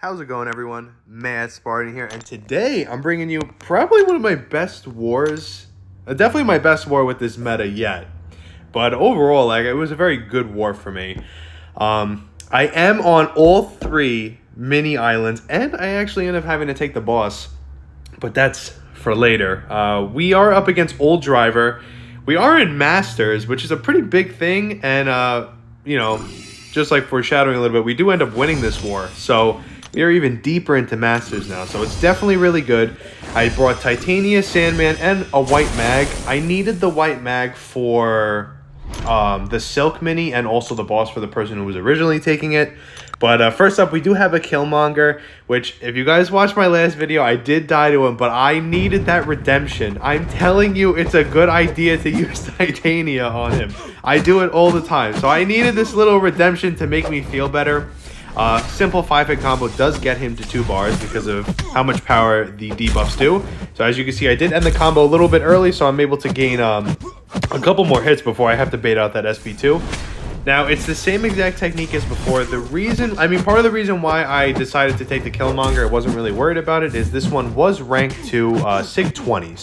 How's it going, everyone? Mad Spartan here, and today I'm bringing you probably one of my best wars. Definitely my best war with this meta yet. But overall, it was a very good war for me. I am on all three mini islands, and I actually end up having to take the boss. But that's for later. We are up against Old Driver. We are in Masters, which is a pretty big thing, and just like foreshadowing a little bit, we do end up winning this war. So we are even deeper into Masters now, so it's definitely really good. I brought Titania, Sandman, and a white mag. I needed the white mag for the Silk mini and also the boss for the person who was originally taking it. But first up, we do have a Killmonger, which if you guys watched my last video, I did die to him, but I needed that redemption. I'm telling you, it's a good idea to use Titania on him. I do it all the time. So I needed this little redemption to make me feel better. Simple 5-hit combo does get him to 2 bars because of how much power the debuffs do. So as you can see, I did end the combo a little bit early, so I'm able to gain a couple more hits before I have to bait out that SP2. Now, it's the same exact technique as before. Part of the reason why I decided to take the Killmonger, I wasn't really worried about it, is this one was ranked to Sig 20.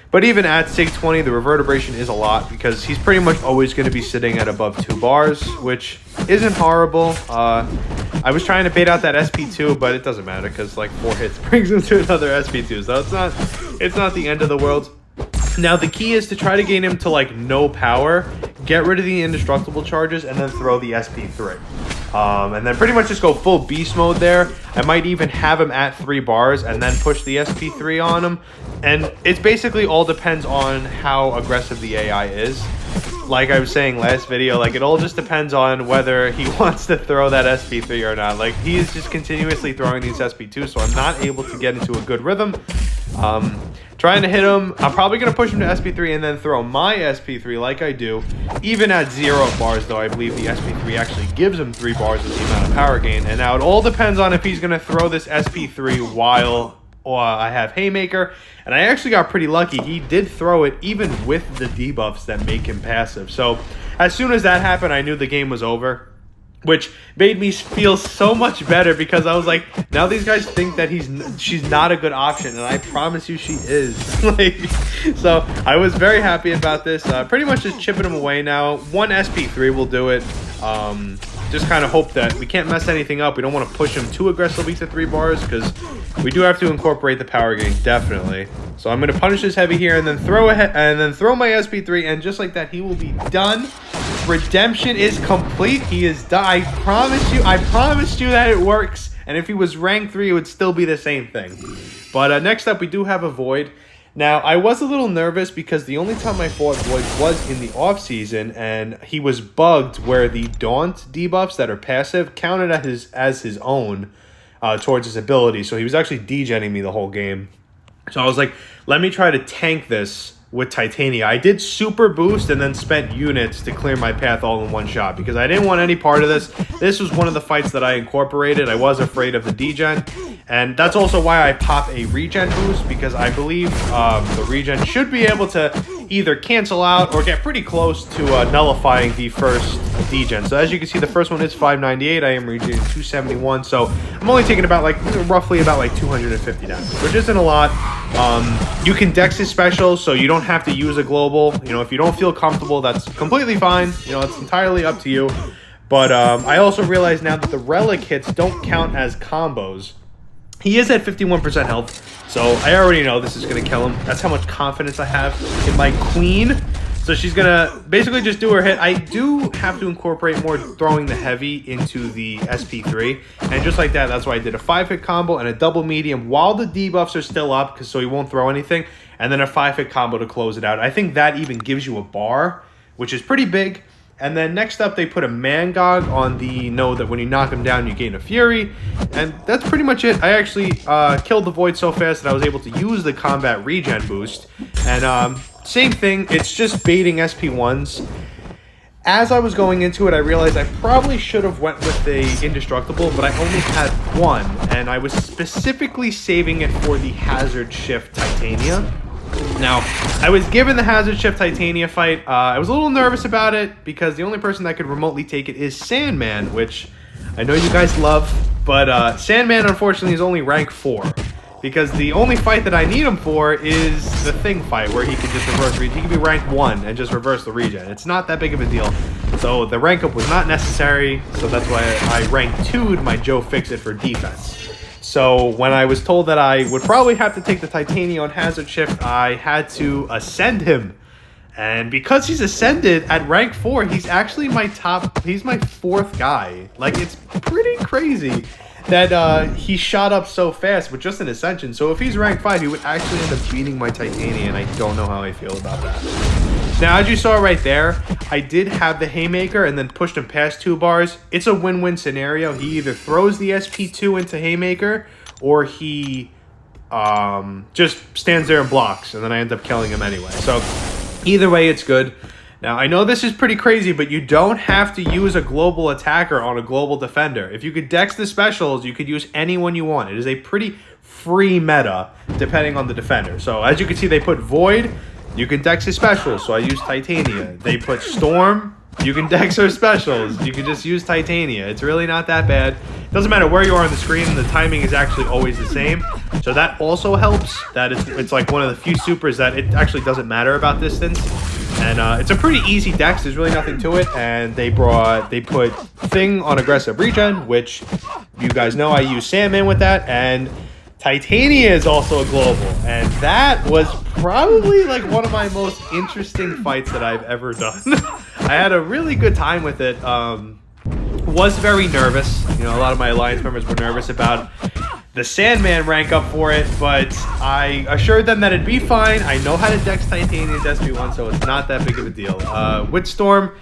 But even at Sig 20, the reverberation is a lot because he's pretty much always going to be sitting at above 2 bars, which isn't horrible. I was trying to bait out that SP2, but it doesn't matter because 4 hits brings him to another SP2, so it's not the end of the world. Now, the key is to try to gain him to no power, get rid of the indestructible charges, and then throw the SP3. And then pretty much just go full beast mode there. I might even have him at 3 bars and then push the SP3 on him. And it's basically all depends on how aggressive the AI is. Like I was saying last video, it all just depends on whether he wants to throw that SP3 or not. He is just continuously throwing these SP2, so I'm not able to get into a good rhythm. Trying to hit him. I'm probably going to push him to SP3 and then throw my SP3 like I do. Even at 0 bars, though, I believe the SP3 actually gives him 3 bars with the amount of power gain. And now it all depends on if he's going to throw this SP3 while I have Haymaker. And I actually got pretty lucky. He did throw it even with the debuffs that make him passive. So as soon as that happened, I knew the game was over, which made me feel so much better because I was like, now these guys think that she's not a good option, and I promise you she is. So I was very happy about this. Pretty much just chipping him away now. 1 SP3 will do it. Just kind of hope that we can't mess anything up. We don't want to push him too aggressively to 3 bars because we do have to incorporate the power gain, definitely. So I'm going to punish this heavy here and then throw my SP3, and just like that, he will be done. Redemption is complete. He is done. I promised you that it works. And if he was rank 3, it would still be the same thing. But next up, we do have a Void. Now, I was a little nervous because the only time I fought Void was in the off-season, and he was bugged where the Daunt debuffs that are passive counted as his own towards his ability. So he was actually degenning me the whole game. So I was like, let me try to tank this with Titania. I did super boost and then spent units to clear my path all in one shot because I didn't want any part of this. This was one of the fights that I incorporated. I was afraid of the degen, and that's also why I pop a regen boost because I believe the regen should be able to either cancel out or get pretty close to nullifying the first degen. So as you can see, the first one is 598. I am regening 271, so I'm only taking about roughly about 250 damage, which isn't a lot. You can dex his special, so you don't have to use a global. If you don't feel comfortable, that's completely fine. It's entirely up to you. But I also realize now that the relic hits don't count as combos. He is at 51% health, so I already know this is going to kill him. That's how much confidence I have in my queen. So she's going to basically just do her hit. I do have to incorporate more throwing the heavy into the SP3. And just like that, that's why I did a 5-hit combo and a double medium while the debuffs are still up, so he won't throw anything. And then a 5-hit combo to close it out. I think that even gives you a bar, which is pretty big. And then next up, they put a Mangog on the node that when you knock him down, you gain a Fury. And that's pretty much it. I actually killed the Void so fast that I was able to use the combat regen boost. And same thing, it's just baiting SP1s. As I was going into it, I realized I probably should have went with the Indestructible, but I only had 1. And I was specifically saving it for the Hazard Shift Titania. Now, I was given the Hazard Shift Titania fight. I was a little nervous about it because the only person that could remotely take it is Sandman, which I know you guys love, but Sandman unfortunately is only rank 4. Because the only fight that I need him for is the Thing fight, where he can just reverse regen. He can be rank 1 and just reverse the regen. It's not that big of a deal. So the rank up was not necessary, so that's why I rank 2'd my Joe Fix-It for defense. So when I was told that I would probably have to take the Titania on Hazard Shift, I had to ascend him. And because he's ascended at rank 4, he's actually my he's my 4th guy. Like, it's pretty crazy that he shot up so fast with just an ascension. So if he's rank 5, he would actually end up beating my Titania, and I don't know how I feel about that. Now, as you saw right there, I did have the Haymaker and then pushed him past 2 bars. It's a win-win scenario. He either throws the SP2 into Haymaker, or he just stands there and blocks, and then I end up killing him anyway. So either way, it's good. Now, I know this is pretty crazy, but you don't have to use a global attacker on a global defender. If you could dex the specials, you could use anyone you want. It is a pretty free meta, depending on the defender. So, as you can see, they put Void. You can dex his specials, so I use Titania. They put Storm. You can dex her specials. You can just use Titania. It's really not that bad. It doesn't matter where you are on the screen. The timing is actually always the same. So that also helps. That it's like one of the few supers that it actually doesn't matter about distance. And it's a pretty easy dex. There's really nothing to it. And they put Thing on aggressive regen, which you guys know I use Sandman with that. And Titania is also a global. And that was probably like one of my most interesting fights that I've ever done. I had a really good time with it. Was very nervous. You know, a lot of my Alliance members were nervous about the Sandman rank up for it, but I assured them that it'd be fine. I know how to dex Titania's SP1, so it's not that big of a deal. With Storm,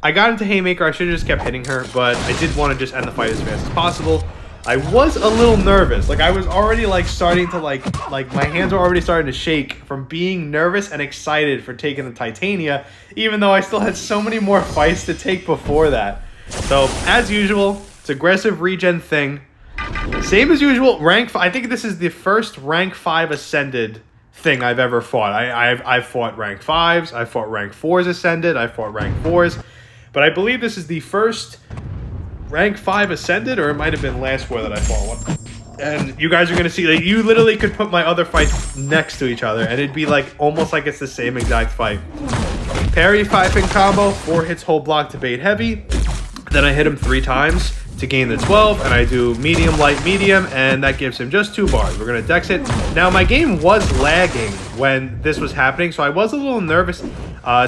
I got into Haymaker. I should have just kept hitting her, but I did want to just end the fight as fast as possible. I was a little nervous. Like, I was already like starting to like my hands were already starting to shake from being nervous and excited for taking the Titania, even though I still had so many more fights to take before that. So, as usual, it's aggressive regen Thing. Same as usual, rank 5. I think this is the first rank 5 ascended Thing I've ever fought. I've fought rank 5s, I've fought rank 4s ascended, I've fought rank 4s, but I believe this is the first rank 5 ascended, or it might have been last war that I fought one. And you guys are going to see, like, you literally could put my other fights next to each other, and it'd be like almost like it's the same exact fight. Parry 5-hit combo, 4 hits whole block to bait heavy. Then I hit him 3 times to gain the 12, and I do medium, light, medium, and that gives him just 2 bars. We're going to dex it. Now, my game was lagging when this was happening, so I was a little nervous,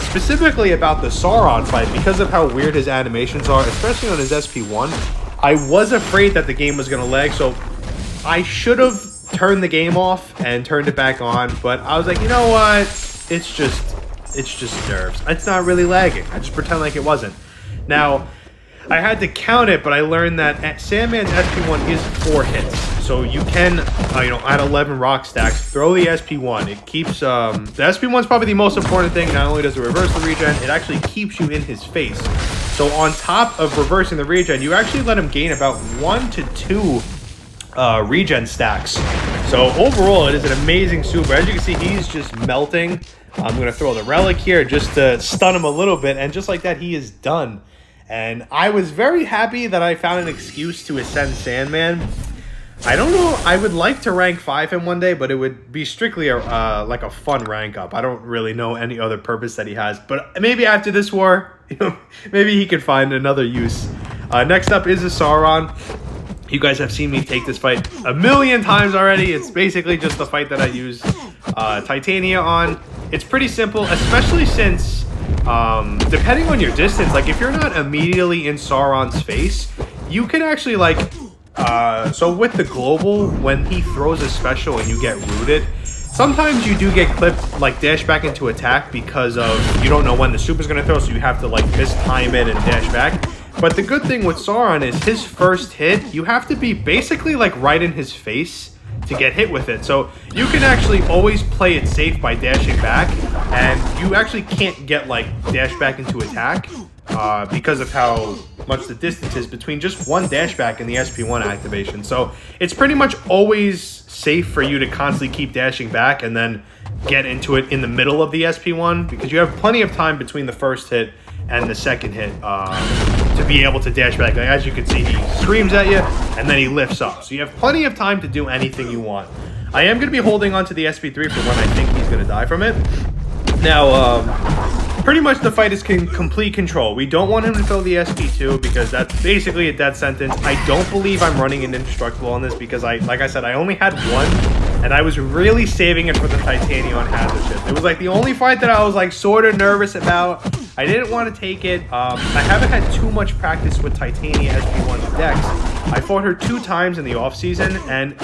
specifically about the Sauron fight, because of how weird his animations are, especially on his SP1. I was afraid that the game was going to lag, so I should have turned the game off and turned it back on, but I was like, you know what? It's just nerves. It's not really lagging. I just pretend like it wasn't. Now, I had to count it, but I learned that Sandman's SP1 is 4 hits. So you can, add 11 rock stacks, throw the SP1. It keeps, the SP1 is probably the most important thing. Not only does it reverse the regen, it actually keeps you in his face. So on top of reversing the regen, you actually let him gain about 1 to 2 regen stacks. So overall, it is an amazing super. As you can see, he's just melting. I'm going to throw the relic here just to stun him a little bit, and just like that, he is done. And I was very happy that I found an excuse to ascend Sandman. I don't know, I would like to rank 5 him one day, but it would be strictly like a fun rank up. I don't really know any other purpose that he has, but maybe after this war, maybe he could find another use. Next up is a Sauron. You guys have seen me take this fight a million times already. It's basically just the fight that I use Titania on. It's pretty simple, especially since depending on your distance, like if you're not immediately in Sauron's face, you can actually so with the global, when he throws a special and you get rooted, sometimes you do get clipped, like dash back into attack, because of you don't know when the super's gonna throw, so you have to like mistime it and dash back. But the good thing with Sauron is his first hit, you have to be basically like right in his face to get hit with it. So you can actually always play it safe by dashing back, and you actually can't get like dash back into attack because of how much the distance is between just one dash back and the SP1 activation. So it's pretty much always safe for you to constantly keep dashing back and then get into it in the middle of the SP1, because you have plenty of time between the first hit and the second hit to be able to dash back. Like, as you can see, he screams at you, and then he lifts up. So you have plenty of time to do anything you want. I am going to be holding on to the SP3 for when I think he's going to die from it. Now, pretty much the fight is complete control. We don't want him to throw the SP2 because that's basically a death sentence. I don't believe I'm running an indestructible on this because, like I said, I only had one, and I was really saving it for the Titania on hazard shift. It was like the only fight that I was like sort of nervous about. I didn't want to take it. I haven't had too much practice with Titania SP1's decks. I fought her 2 times in the off season, and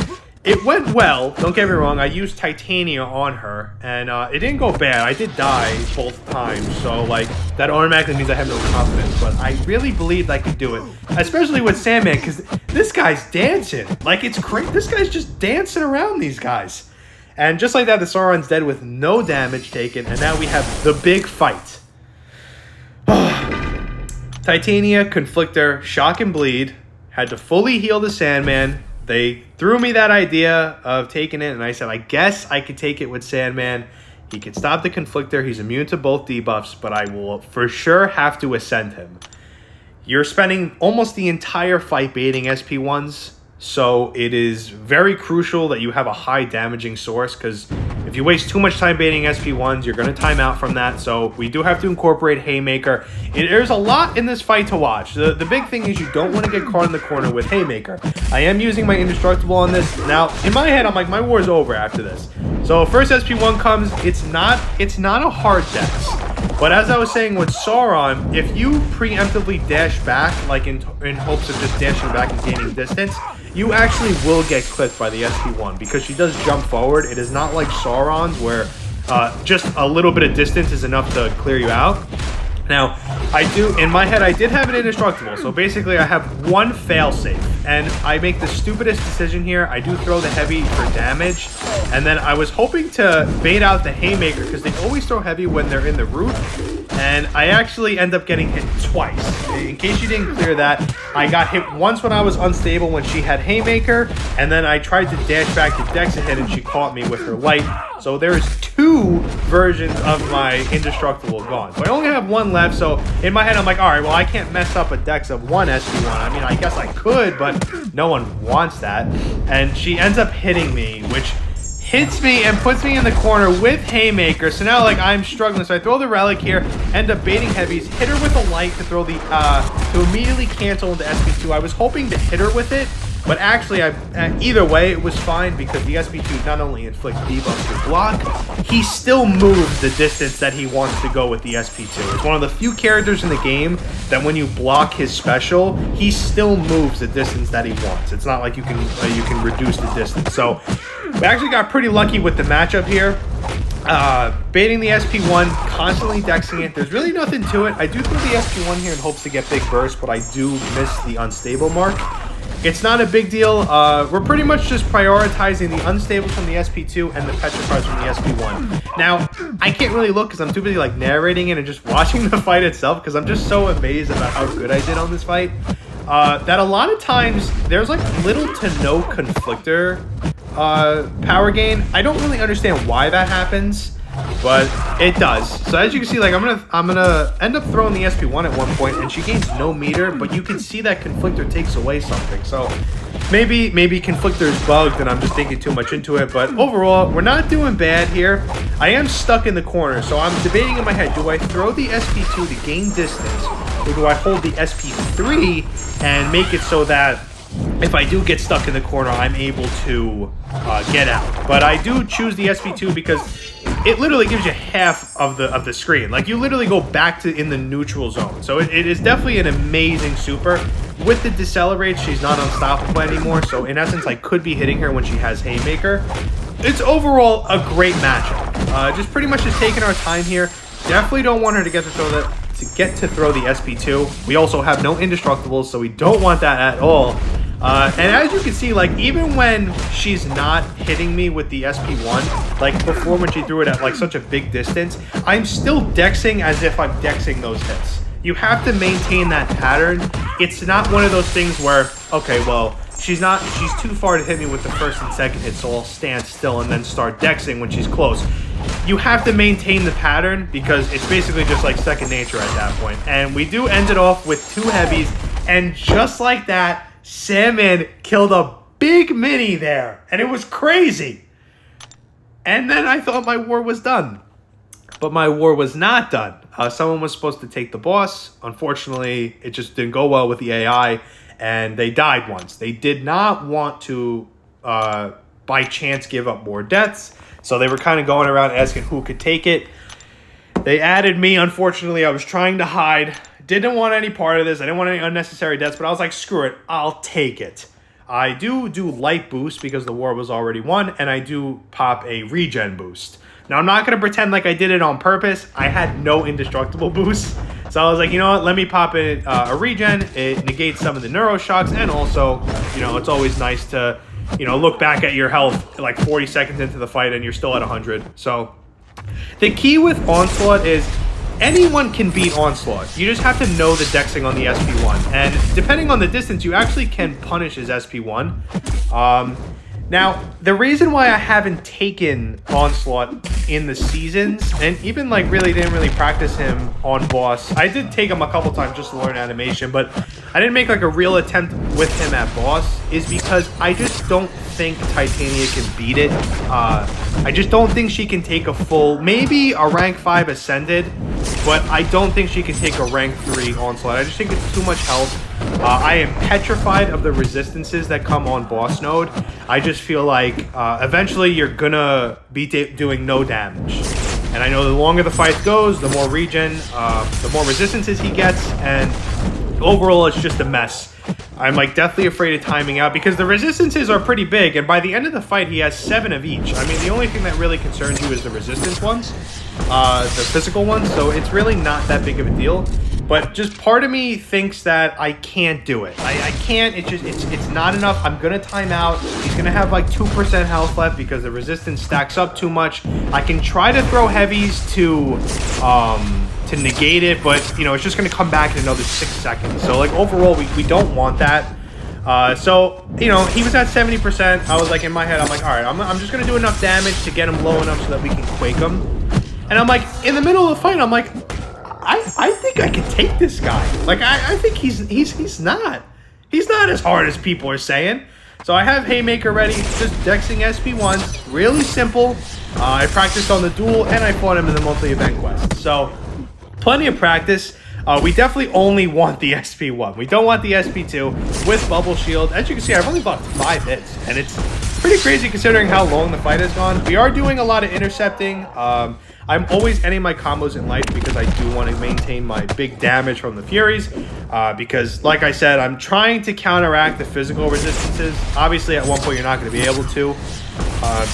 it went well. Don't get me wrong. I used Titania on her, and it didn't go bad. I did die both times, so like that automatically means I have no confidence. But I really believed I could do it, especially with Sandman, because this guy's dancing. Like, it's crazy. This guy's just dancing around these guys, and just like that, the Sauron's dead with no damage taken, and now we have the big fight. Titania, Conflictor, Shock and Bleed had to fully heal the Sandman. They threw me that idea of taking it, and I said, I guess I could take it with Sandman. He can stop the Conflictor. He's immune to both debuffs, but I will for sure have to ascend him. You're spending almost the entire fight baiting SP1s, so it is very crucial that you have a high damaging source, because if you waste too much time baiting SP1s, you're going to time out from that. So we do have to incorporate Haymaker. There's a lot in this fight to watch. The big thing is you don't want to get caught in the corner with Haymaker. I am using my indestructible on this. Now, in my head, I'm like, my war's over after this. So first SP1 comes. It's not a hard dex. But as I was saying with Sauron, if you preemptively dash back, like in hopes of just dashing back and gaining distance, you actually will get clipped by the SP1 because she does jump forward. It is not like Sauron's where just a little bit of distance is enough to clear you out. Now, in my head, I did have an indestructible, so basically I have one failsafe, and I make the stupidest decision here. I do throw the heavy for damage, and then I was hoping to bait out the Haymaker, because they always throw heavy when they're in the root, and I actually end up getting hit twice. In case you didn't clear that, I got hit once when I was unstable when she had Haymaker, and then I tried to dash back to Dex ahead, and she caught me with her light. So there's 2 versions of my indestructible gone. So I only have one left, so in my head I'm like, alright, well, I can't mess up a dex of 1 SP1. I mean, I guess I could, but no one wants that. And she ends up hitting me, which hits me and puts me in the corner with Haymaker. So now, like, I'm struggling. So I throw the Relic here, end up baiting heavies, hit her with a light to throw the, to immediately cancel into SP2. I was hoping to hit her with it, but actually, either way, it was fine because the SP2 not only inflicts debuffs to block, he still moves the distance that he wants to go with the SP2. It's one of the few characters in the game that when you block his special, he still moves the distance that he wants. It's not like you can reduce the distance. So we actually got pretty lucky with the matchup here. Baiting the SP1, constantly dexing it. There's really nothing to it. I do throw the SP1 here in hopes to get big burst, but I do miss the unstable mark. It's not a big deal. We're pretty much just prioritizing the unstables from the SP2 and the petrifies from the SP1. Now, I can't really look because I'm too busy like narrating it and just watching the fight itself because I'm just so amazed about how good I did on this fight. That a lot of times there's like little to no conflictor power gain. I don't really understand why that happens, but it does. So as you can see, like I'm gonna end up throwing the SP1 at one point, and she gains no meter, but you can see that Conflictor takes away something. So maybe Conflictor's bugged, and I'm just thinking too much into it. But overall, we're not doing bad here. I am stuck in the corner, so I'm debating in my head: do I throw the SP2 to gain distance, or do I hold the SP3 and make it so that if I do get stuck in the corner, I'm able to get out? But I do choose the SP2 because it literally gives you half of the screen. Like, you literally go back to in the neutral zone. So it is definitely an amazing super. With the decelerate, she's not unstoppable anymore. So in essence, I could be hitting her when she has Haymaker. It's overall a great matchup. Just pretty much just taking our time here. Definitely don't want her to get to throw the SP2. We also have no indestructibles, so we don't want that at all. And as you can see, like, even when she's not hitting me with the SP1, like before when she threw it at like such a big distance, I'm still dexing as if I'm dexing those hits. You have to maintain that pattern. It's not one of those things where, okay, well, she's too far to hit me with the first and second hit, so I'll stand still and then start dexing when she's close. you have to maintain the pattern because it's basically just like second nature at that point. And we do end it off with 2 heavies, and just like that, Sandman killed a big mini there, and it was crazy. And then I thought my war was done, but my war was not done. Someone was supposed to take the boss. Unfortunately, it just didn't go well with the AI, and they died once. They did not want to, by chance, give up more deaths. So they were kind of going around asking who could take it. They added me. Unfortunately, I was trying to hide. Didn't want any part of this. I didn't want any unnecessary deaths, but I was like, screw it. I'll take it. I do light boost because the war was already won, and I do pop a regen boost. Now, I'm not going to pretend like I did it on purpose. I had no indestructible boosts. So I was like, you know what? Let me pop a regen. It negates some of the neuro shocks, and also, you know, it's always nice to, you know, look back at your health like 40 seconds into the fight and you're still at 100. So the key with Onslaught is anyone can beat Onslaught. You just have to know the dexing on the SP1. And depending on the distance, you actually can punish his SP1. Now, the reason why I haven't taken Onslaught in the seasons, and even like didn't really practice him on boss. I did take him a couple times just to learn animation, but I didn't make like a real attempt with him at boss, is because I just don't think Titania can beat it. I just don't think she can take a full, maybe a rank 5 Ascended, but I don't think she can take a rank 3 Onslaught. I just think it's too much health. I am petrified of the resistances that come on boss node. I just feel like eventually you're gonna be doing no damage. And I know the longer the fight goes, the more regen, the more resistances he gets, and overall it's just a mess. I'm like deathly afraid of timing out because the resistances are pretty big, and by the end of the fight he has 7 of each. I mean, the only thing that really concerns you is the resistance ones, the physical ones, so it's really not that big of a deal. But just part of me thinks that I can't do it. I can't. It's not enough. I'm gonna time out. He's gonna have like 2% health left because the resistance stacks up too much. I can try to throw heavies to negate it, but you know it's just gonna come back in another 6 seconds. So like overall, we don't want that. So you know he was at 70%. I was like in my head, I'm like, all right, I'm just gonna do enough damage to get him low enough so that we can quake him. And I'm like in the middle of the fight, I'm like, I think I can take this guy. Like I think he's not as hard as people are saying. So I have Haymaker ready, just dexing SP1s, really simple. I practiced on the duel and I fought him in the monthly event quest. So plenty of practice. We definitely only want the SP1. We don't want the SP2 with Bubble Shield. As you can see, I've only blocked 5 hits, and it's pretty crazy considering how long the fight has gone. We are doing a lot of intercepting. I'm always ending my combos in life because I do want to maintain my big damage from the Furies. Because, like I said, I'm trying to counteract the physical resistances. Obviously, at one point, you're not going to be able to.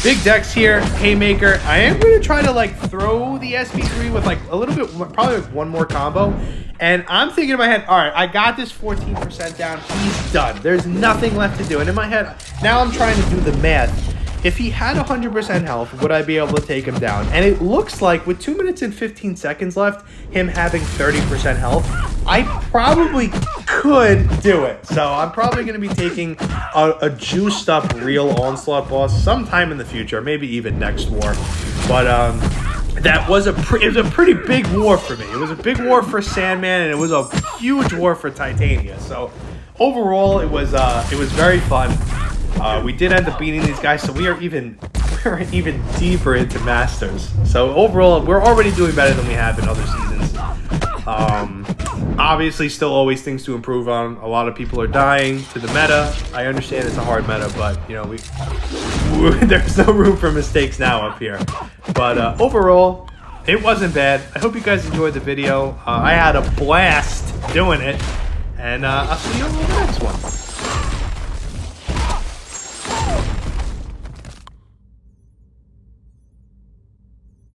Big dex here, Haymaker. I am going to try to like throw the SP3 with like a little bit, probably like one more combo. And I'm thinking in my head, all right, I got this 14% down. He's done. There's nothing left to do. And in my head, now I'm trying to do the math. If he had 100% health, would I be able to take him down? And it looks like with 2 minutes and 15 seconds left, him having 30% health, I probably could do it. So I'm probably going to be taking a juiced up real Onslaught boss sometime in the future, maybe even next war. But that was it was a pretty big war for me. It was a big war for Sandman, and it was a huge war for Titania. So overall, it was very fun. We did end up beating these guys, so we're even deeper into Masters. So overall, we're already doing better than we have in other seasons. Obviously, still always things to improve on. A lot of people are dying to the meta. I understand it's a hard meta, but you know there's no room for mistakes now up here. But overall, it wasn't bad. I hope you guys enjoyed the video. I had a blast doing it, and I'll see you on the next one.